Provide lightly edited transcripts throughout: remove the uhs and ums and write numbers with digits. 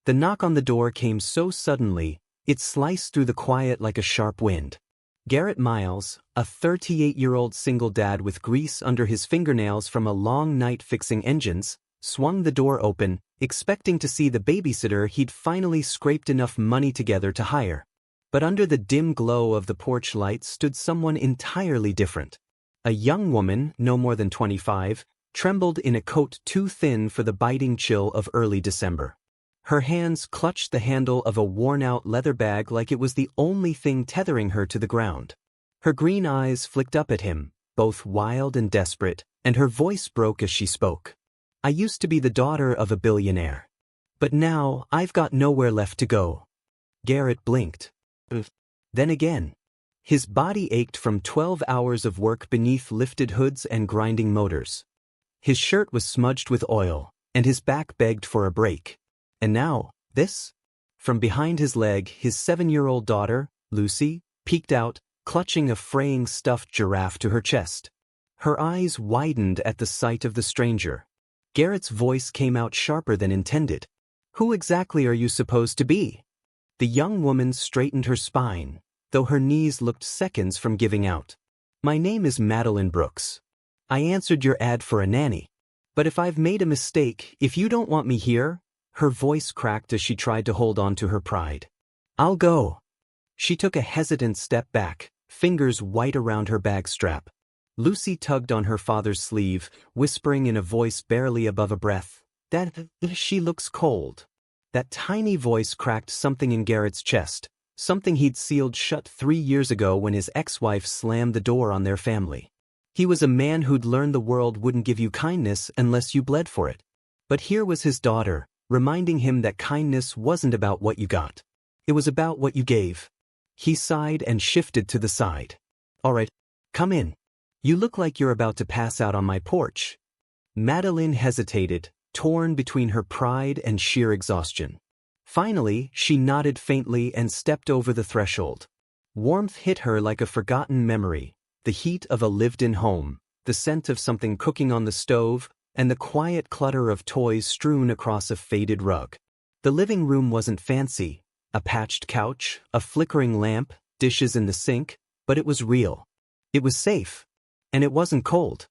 The knock on the door came so suddenly, it sliced through the quiet like a sharp wind. Garrett Miles, a 38-year-old single dad with grease under his fingernails from a long night fixing engines, swung the door open, expecting to see the babysitter he'd finally scraped enough money together to hire. But under the dim glow of the porch lights stood someone entirely different. A young woman, no more than 25, trembled in a coat too thin for the biting chill of early December. Her hands clutched the handle of a worn-out leather bag like it was the only thing tethering her to the ground. Her green eyes flicked up at him, both wild and desperate, and her voice broke as she spoke. "I used to be the daughter of a billionaire. But now, I've got nowhere left to go." Garrett blinked. Then again. His body ached from 12 hours of work beneath lifted hoods and grinding motors. His shirt was smudged with oil, and his back begged for a break. And now, this? From behind his leg, his 7-year-old daughter, Lucy, peeked out, clutching a fraying stuffed giraffe to her chest. Her eyes widened at the sight of the stranger. Garrett's voice came out sharper than intended. "Who exactly are you supposed to be?" The young woman straightened her spine, though her knees looked seconds from giving out. "My name is Madeline Brooks. I answered your ad for a nanny. But if I've made a mistake, if you don't want me here," her voice cracked as she tried to hold on to her pride, "I'll go." She took a hesitant step back, fingers white around her bag strap. Lucy tugged on her father's sleeve, whispering in a voice barely above a breath, "Dad, she looks cold." That tiny voice cracked something in Garrett's chest, something he'd sealed shut 3 years ago when his ex-wife slammed the door on their family. He was a man who'd learned the world wouldn't give you kindness unless you bled for it. But here was his daughter, reminding him that kindness wasn't about what you got. It was about what you gave. He sighed and shifted to the side. "All right, come in. You look like you're about to pass out on my porch." Madeline hesitated, torn between her pride and sheer exhaustion. Finally, she nodded faintly and stepped over the threshold. Warmth hit her like a forgotten memory, the heat of a lived-in home, the scent of something cooking on the stove, and the quiet clutter of toys strewn across a faded rug. The living room wasn't fancy, a patched couch, a flickering lamp, dishes in the sink, but it was real. It was safe. And it wasn't cold.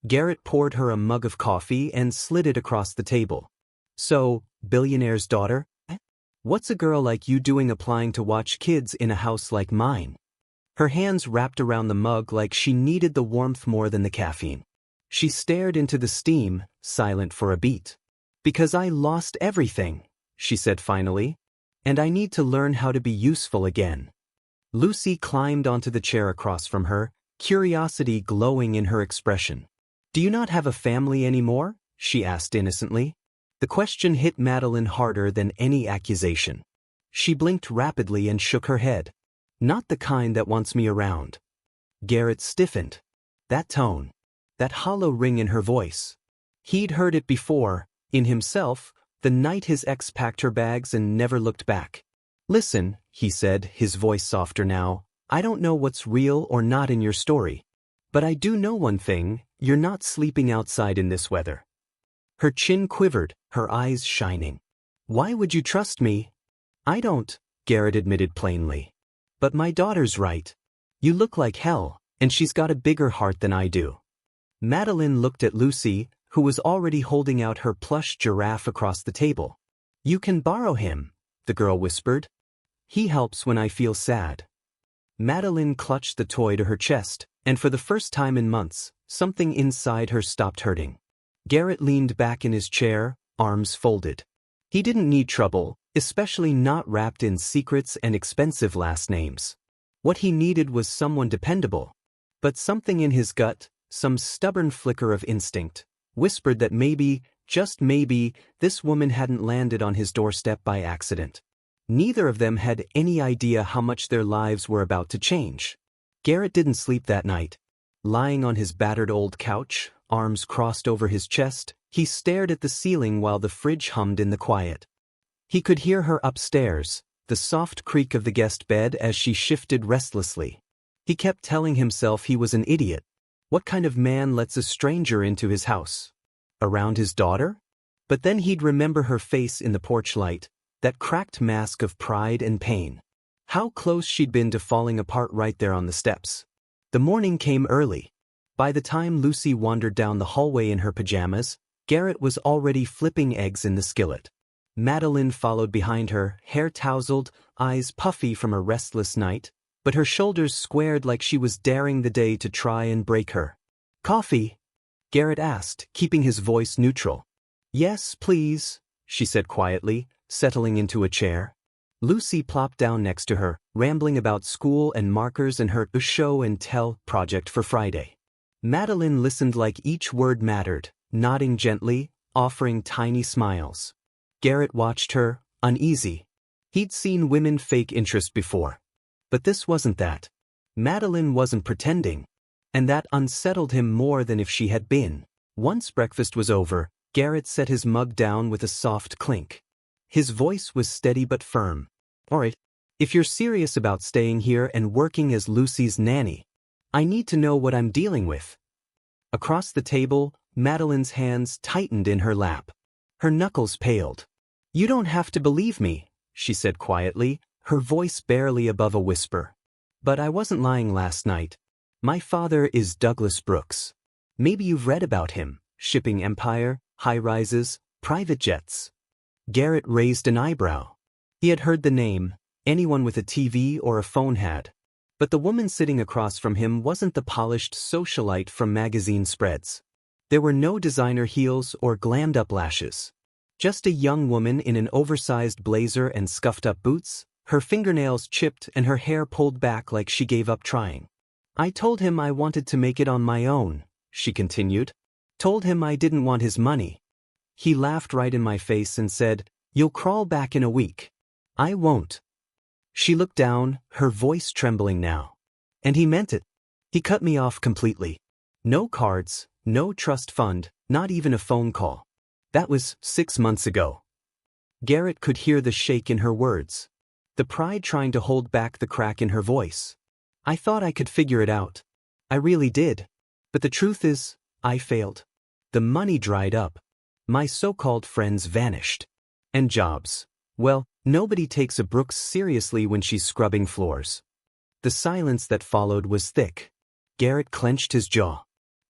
Garrett poured her a mug of coffee and slid it across the table. "So, billionaire's daughter? What's a girl like you doing applying to watch kids in a house like mine?" Her hands wrapped around the mug like she needed the warmth more than the caffeine. She stared into the steam, silent for a beat. "Because I lost everything," she said finally. "And I need to learn how to be useful again." Lucy climbed onto the chair across from her, curiosity glowing in her expression. "Do you not have a family anymore?" she asked innocently. The question hit Madeline harder than any accusation. She blinked rapidly and shook her head. "Not the kind that wants me around." Garrett stiffened. That tone. That hollow ring in her voice. He'd heard it before, in himself, the night his ex packed her bags and never looked back. "Listen," he said, his voice softer now, "I don't know what's real or not in your story. But I do know one thing, you're not sleeping outside in this weather." Her chin quivered, her eyes shining. "Why would you trust me?" "I don't," Garrett admitted plainly. "But my daughter's right. You look like hell, and she's got a bigger heart than I do." Madeline looked at Lucy, who was already holding out her plush giraffe across the table. "You can borrow him," the girl whispered. "He helps when I feel sad." Madeline clutched the toy to her chest, and for the first time in months, something inside her stopped hurting. Garrett leaned back in his chair, arms folded. He didn't need trouble, especially not wrapped in secrets and expensive last names. What he needed was someone dependable. But something in his gut, some stubborn flicker of instinct, whispered that maybe, just maybe, this woman hadn't landed on his doorstep by accident. Neither of them had any idea how much their lives were about to change. Garrett didn't sleep that night. Lying on his battered old couch, arms crossed over his chest, he stared at the ceiling while the fridge hummed in the quiet. He could hear her upstairs, the soft creak of the guest bed as she shifted restlessly. He kept telling himself he was an idiot. What kind of man lets a stranger into his house? Around his daughter? But then he'd remember her face in the porch light, that cracked mask of pride and pain. How close she'd been to falling apart right there on the steps. The morning came early. By the time Lucy wandered down the hallway in her pajamas, Garrett was already flipping eggs in the skillet. Madeline followed behind her, hair tousled, eyes puffy from a restless night, but her shoulders squared like she was daring the day to try and break her. "Coffee?" Garrett asked, keeping his voice neutral. "Yes, please," she said quietly, settling into a chair. Lucy plopped down next to her, rambling about school and markers and her show and tell project for Friday. Madeline listened like each word mattered, nodding gently, offering tiny smiles. Garrett watched her, uneasy. He'd seen women fake interest before. But this wasn't that. Madeline wasn't pretending. And that unsettled him more than if she had been. Once breakfast was over, Garrett set his mug down with a soft clink. His voice was steady but firm. "All right, if you're serious about staying here and working as Lucy's nanny, I need to know what I'm dealing with." Across the table, Madeline's hands tightened in her lap. Her knuckles paled. "You don't have to believe me," she said quietly, her voice barely above a whisper. "But I wasn't lying last night. My father is Douglas Brooks. Maybe you've read about him, shipping empire, high-rises, private jets." Garrett raised an eyebrow. He had heard the name, anyone with a TV or a phone had. But the woman sitting across from him wasn't the polished socialite from magazine spreads. There were no designer heels or glammed-up lashes. Just a young woman in an oversized blazer and scuffed-up boots, her fingernails chipped and her hair pulled back like she gave up trying. "I told him I wanted to make it on my own," she continued. "Told him I didn't want his money. He laughed right in my face and said, 'You'll crawl back in a week.' I won't." She looked down, her voice trembling now. "And he meant it. He cut me off completely. No cards, no trust fund, not even a phone call. That was 6 months ago." Garrett could hear the shake in her words. The pride trying to hold back the crack in her voice. "I thought I could figure it out. I really did. But the truth is, I failed. The money dried up. My so-called friends vanished. And jobs. Well, nobody takes a Brooks seriously when she's scrubbing floors." The silence that followed was thick. Garrett clenched his jaw.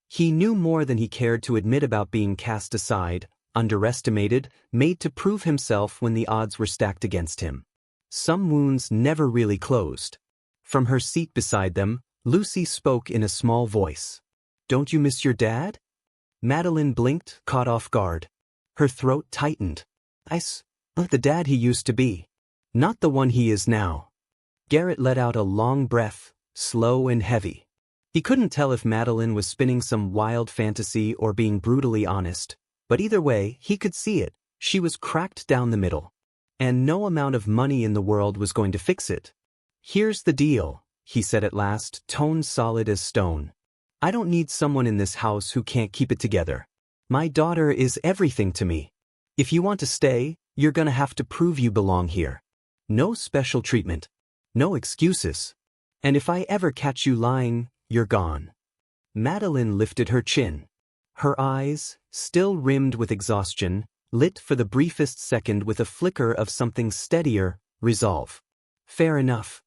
He knew more than he cared to admit about being cast aside, underestimated, made to prove himself when the odds were stacked against him. Some wounds never really closed. From her seat beside them, Lucy spoke in a small voice. "Don't you miss your dad?" Madeline blinked, caught off guard. Her throat tightened. The dad he used to be. Not the one he is now." Garrett let out a long breath, slow and heavy. He couldn't tell if Madeline was spinning some wild fantasy or being brutally honest, but either way, he could see it. She was cracked down the middle. And no amount of money in the world was going to fix it. "Here's the deal," he said at last, tone solid as stone. "I don't need someone in this house who can't keep it together. My daughter is everything to me. If you want to stay, you're gonna have to prove you belong here. No special treatment. No excuses. And if I ever catch you lying, you're gone." Madeline lifted her chin. Her eyes, still rimmed with exhaustion, lit for the briefest second with a flicker of something steadier, resolve. Fair enough.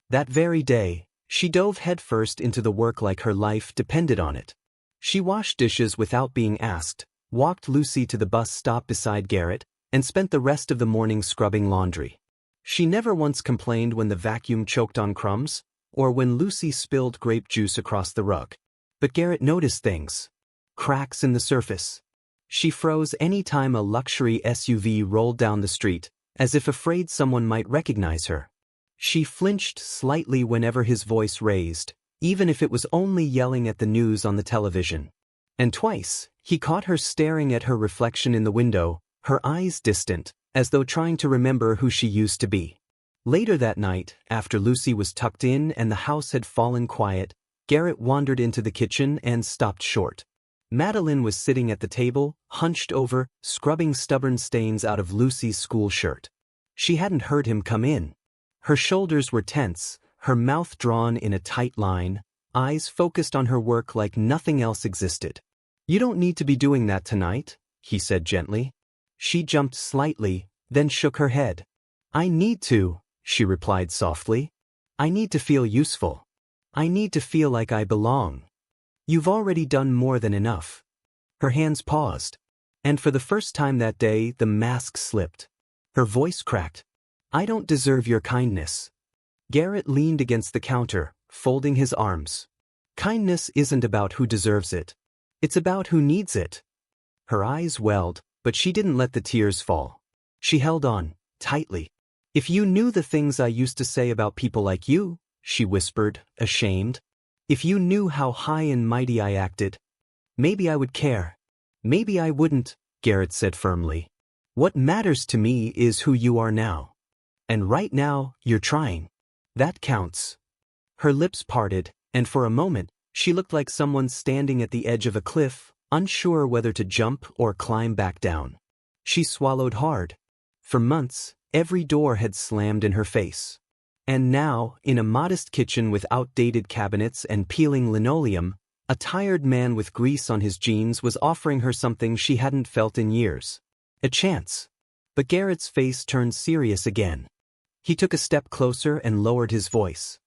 That very day, she dove headfirst into the work like her life depended on it. She washed dishes without being asked, walked Lucy to the bus stop beside Garrett, and spent the rest of the morning scrubbing laundry. She never once complained when the vacuum choked on crumbs, or when Lucy spilled grape juice across the rug. But Garrett noticed things. Cracks in the surface. She froze any time a luxury SUV rolled down the street, as if afraid someone might recognize her. She flinched slightly whenever his voice raised, even if it was only yelling at the news on the television. And twice, he caught her staring at her reflection in the window, her eyes distant, as though trying to remember who she used to be. Later that night, after Lucy was tucked in and the house had fallen quiet, Garrett wandered into the kitchen and stopped short. Madeline was sitting at the table, hunched over, scrubbing stubborn stains out of Lucy's school shirt. She hadn't heard him come in. Her shoulders were tense, her mouth drawn in a tight line, eyes focused on her work like nothing else existed. "You don't need to be doing that tonight," he said gently. She jumped slightly, then shook her head. I need to, she replied softly. I need to feel useful. I need to feel like I belong. You've already done more than enough. Her hands paused. And for the first time that day, the mask slipped. Her voice cracked. I don't deserve your kindness. Garrett leaned against the counter, folding his arms. Kindness isn't about who deserves it. It's about who needs it. Her eyes welled, but she didn't let the tears fall. She held on, tightly. If you knew the things I used to say about people like you, she whispered, ashamed. If you knew how high and mighty I acted, maybe I would care. Maybe I wouldn't, Garrett said firmly. What matters to me is who you are now. And right now, you're trying. That counts. Her lips parted, and for a moment, she looked like someone standing at the edge of a cliff, unsure whether to jump or climb back down. She swallowed hard. For months, every door had slammed in her face. And now, in a modest kitchen with outdated cabinets and peeling linoleum, a tired man with grease on his jeans was offering her something she hadn't felt in years. A chance. But Garrett's face turned serious again. He took a step closer and lowered his voice.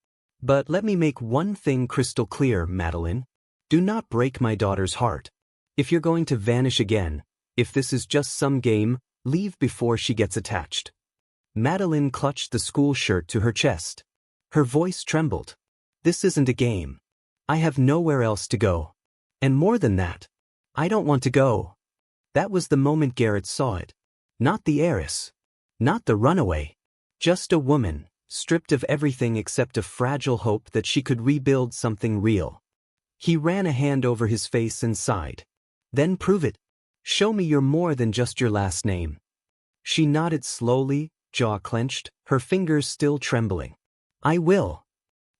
But let me make one thing crystal clear, Madeline. Do not break my daughter's heart. If you're going to vanish again, if this is just some game, leave before she gets attached. Madeline clutched the school shirt to her chest. Her voice trembled. This isn't a game. I have nowhere else to go. And more than that, I don't want to go. That was the moment Garrett saw it. Not the heiress. Not the runaway. Just a woman, stripped of everything except a fragile hope that she could rebuild something real. He ran a hand over his face and sighed. Then prove it. Show me you're more than just your last name. She nodded slowly, jaw clenched, her fingers still trembling. I will.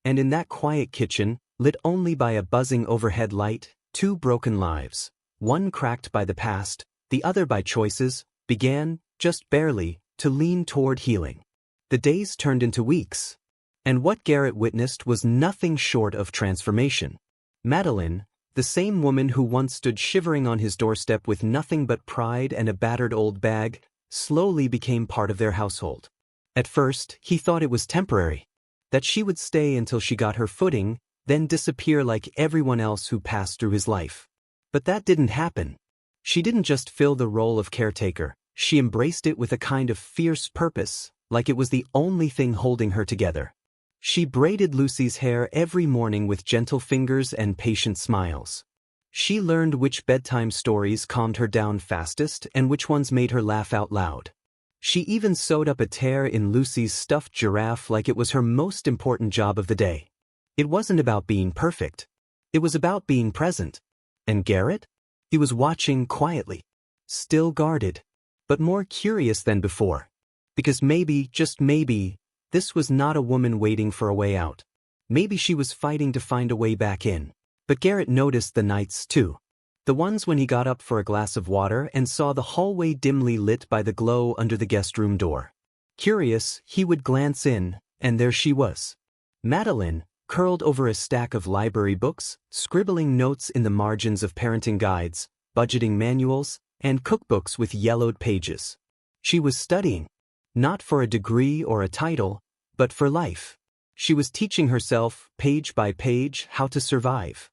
And in that quiet kitchen, lit only by a buzzing overhead light, two broken lives, one cracked by the past, the other by choices, began, just barely, to lean toward healing. The days turned into weeks. And what Garrett witnessed was nothing short of transformation. Madeline, the same woman who once stood shivering on his doorstep with nothing but pride and a battered old bag, slowly became part of their household. At first, he thought it was temporary. That she would stay until she got her footing, then disappear like everyone else who passed through his life. But that didn't happen. She didn't just fill the role of caretaker, she embraced it with a kind of fierce purpose, like it was the only thing holding her together. She braided Lucy's hair every morning with gentle fingers and patient smiles. She learned which bedtime stories calmed her down fastest and which ones made her laugh out loud. She even sewed up a tear in Lucy's stuffed giraffe like it was her most important job of the day. It wasn't about being perfect. It was about being present. And Garrett? He was watching quietly, still guarded, but more curious than before. Because maybe, just maybe, this was not a woman waiting for a way out. Maybe she was fighting to find a way back in. But Garrett noticed the nights too. The ones when he got up for a glass of water and saw the hallway dimly lit by the glow under the guest room door. Curious, he would glance in, and there she was. Madeline, curled over a stack of library books, scribbling notes in the margins of parenting guides, budgeting manuals, and cookbooks with yellowed pages. She was studying. Not for a degree or a title, but for life. She was teaching herself, page by page, how to survive.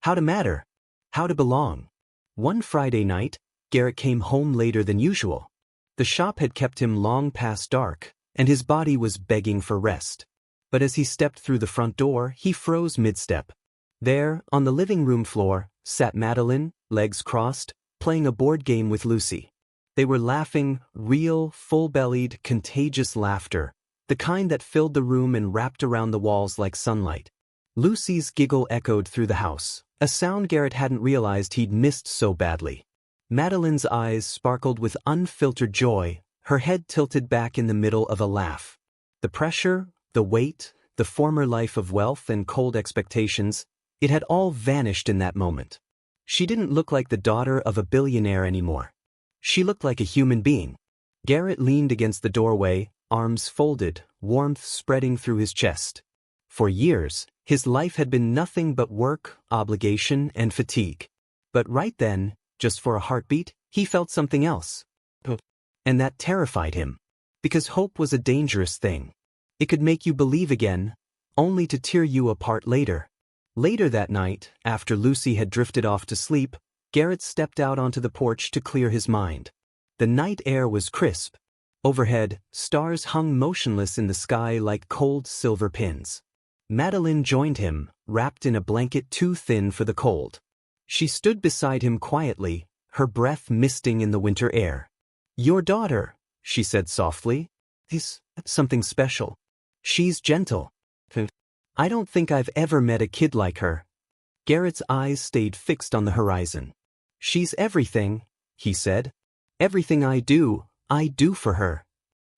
How to matter. How to belong. One Friday night, Garrett came home later than usual. The shop had kept him long past dark, and his body was begging for rest. But as he stepped through the front door, he froze mid-step. There, on the living room floor, sat Madeline, legs crossed, playing a board game with Lucy. They were laughing, real, full-bellied, contagious laughter, the kind that filled the room and wrapped around the walls like sunlight. Lucy's giggle echoed through the house, a sound Garrett hadn't realized he'd missed so badly. Madeline's eyes sparkled with unfiltered joy, her head tilted back in the middle of a laugh. The pressure, the weight, the former life of wealth and cold expectations, it had all vanished in that moment. She didn't look like the daughter of a billionaire anymore. She looked like a human being. Garrett leaned against the doorway, arms folded, warmth spreading through his chest. For years, his life had been nothing but work, obligation, and fatigue. But right then, just for a heartbeat, he felt something else. And that terrified him. Because hope was a dangerous thing. It could make you believe again, only to tear you apart later. Later that night, after Lucy had drifted off to sleep, Garrett stepped out onto the porch to clear his mind. The night air was crisp. Overhead, stars hung motionless in the sky like cold silver pins. Madeline joined him, wrapped in a blanket too thin for the cold. She stood beside him quietly, her breath misting in the winter air. "Your daughter," she said softly. "Is something special. She's gentle. I don't think I've ever met a kid like her." Garrett's eyes stayed fixed on the horizon. "She's everything," he said. "Everything I do for her."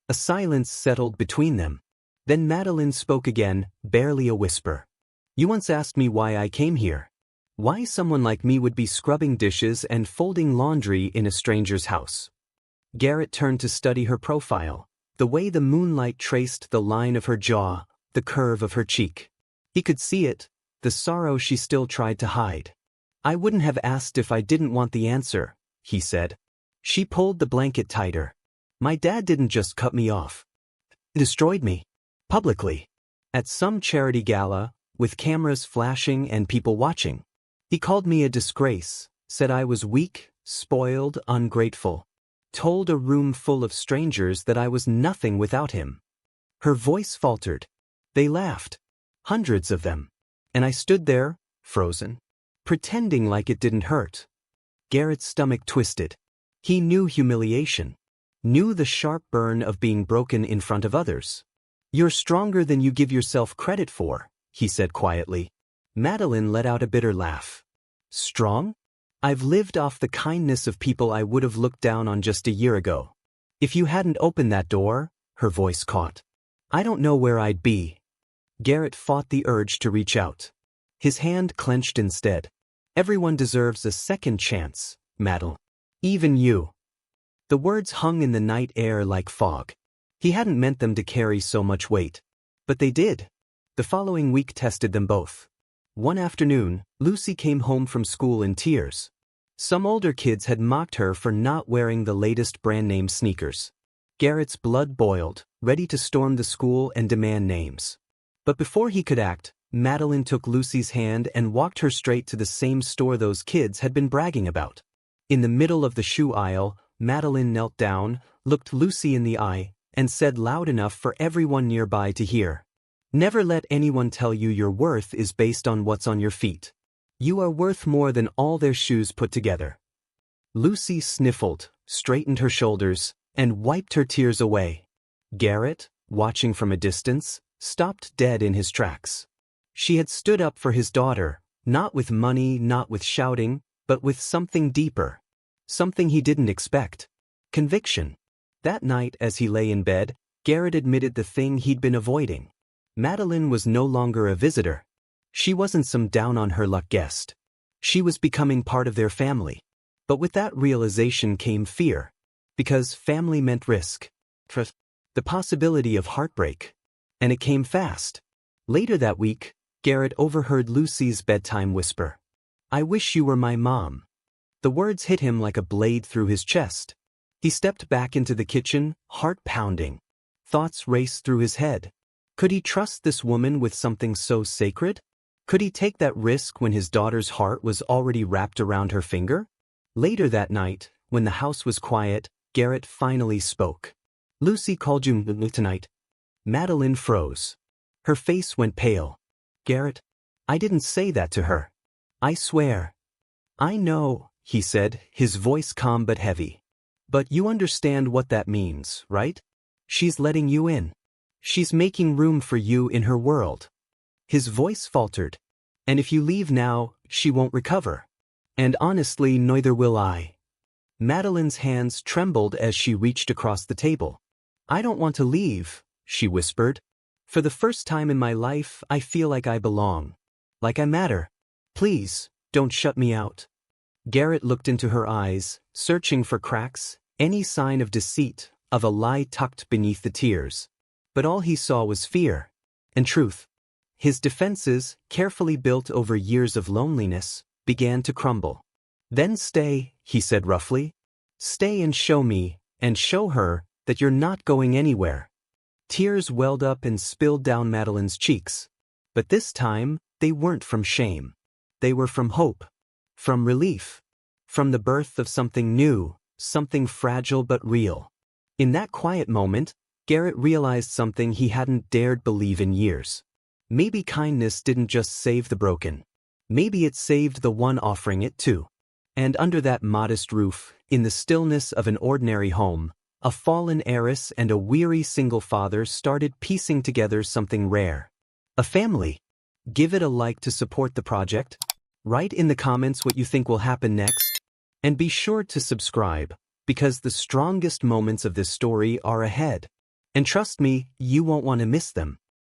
A silence settled between them. Then Madeline spoke again, barely a whisper. "You once asked me why I came here. Why someone like me would be scrubbing dishes and folding laundry in a stranger's house." Garrett turned to study her profile, the way the moonlight traced the line of her jaw, the curve of her cheek. He could see it, the sorrow she still tried to hide. "I wouldn't have asked if I didn't want the answer," he said. She pulled the blanket tighter. "My dad didn't just cut me off. He destroyed me. Publicly. At some charity gala, with cameras flashing and people watching. He called me a disgrace, said I was weak, spoiled, ungrateful. Told a room full of strangers that I was nothing without him." Her voice faltered. "They laughed. Hundreds of them. And I stood there, frozen, pretending like it didn't hurt." Garrett's stomach twisted. He knew humiliation. Knew the sharp burn of being broken in front of others. "You're stronger than you give yourself credit for," he said quietly. Madeline let out a bitter laugh. "Strong? I've lived off the kindness of people I would have looked down on just a year ago. If you hadn't opened that door," her voice caught, "I don't know where I'd be." Garrett fought the urge to reach out. His hand clenched instead. "Everyone deserves a second chance, Madeline. Even you." The words hung in the night air like fog. He hadn't meant them to carry so much weight. But they did. The following week tested them both. One afternoon, Lucy came home from school in tears. Some older kids had mocked her for not wearing the latest brand-name sneakers. Garrett's blood boiled, ready to storm the school and demand names. But before he could act, Madeline took Lucy's hand and walked her straight to the same store those kids had been bragging about. In the middle of the shoe aisle, Madeline knelt down, looked Lucy in the eye, and said loud enough for everyone nearby to hear, "Never let anyone tell you your worth is based on what's on your feet. You are worth more than all their shoes put together." Lucy sniffled, straightened her shoulders, and wiped her tears away. Garrett, watching from a distance, stopped dead in his tracks. She had stood up for his daughter, not with money, not with shouting, but with something deeper. Something he didn't expect. Conviction. That night, as he lay in bed, Garrett admitted the thing he'd been avoiding. Madeline was no longer a visitor. She wasn't some down-on-her-luck guest. She was becoming part of their family. But with that realization came fear. Because family meant risk. Trust. The possibility of heartbreak. And it came fast. Later that week, Garrett overheard Lucy's bedtime whisper, "I wish you were my mom." The words hit him like a blade through his chest. He stepped back into the kitchen, heart pounding. Thoughts raced through his head. Could he trust this woman with something so sacred? Could he take that risk when his daughter's heart was already wrapped around her finger? Later that night, when the house was quiet, Garrett finally spoke. "Lucy called you tonight." Madeline froze. Her face went pale. "Garrett, I didn't say that to her. I swear." "I know," he said, his voice calm but heavy. "But you understand what that means, right? She's letting you in. She's making room for you in her world." His voice faltered. "And if you leave now, she won't recover. And honestly, neither will I." Madeline's hands trembled as she reached across the table. "I don't want to leave," she whispered. "For the first time in my life, I feel like I belong. Like I matter. Please, don't shut me out." Garrett looked into her eyes, searching for cracks, any sign of deceit, of a lie tucked beneath the tears. But all he saw was fear. And truth. His defenses, carefully built over years of loneliness, began to crumble. "Then stay," he said roughly. "Stay and show me, and show her, that you're not going anywhere. Tears welled up and spilled down Madeline's cheeks. But this time, they weren't from shame. They were from hope. From relief. From the birth of something new, something fragile but real. In that quiet moment, Garrett realized something he hadn't dared believe in years. Maybe kindness didn't just save the broken. Maybe it saved the one offering it too. And under that modest roof, in the stillness of an ordinary home, a fallen heiress and a weary single father started piecing together something rare. A family. Give it a like to support the project. Write in the comments what you think will happen next. And be sure to subscribe, because the strongest moments of this story are ahead. And trust me, you won't want to miss them.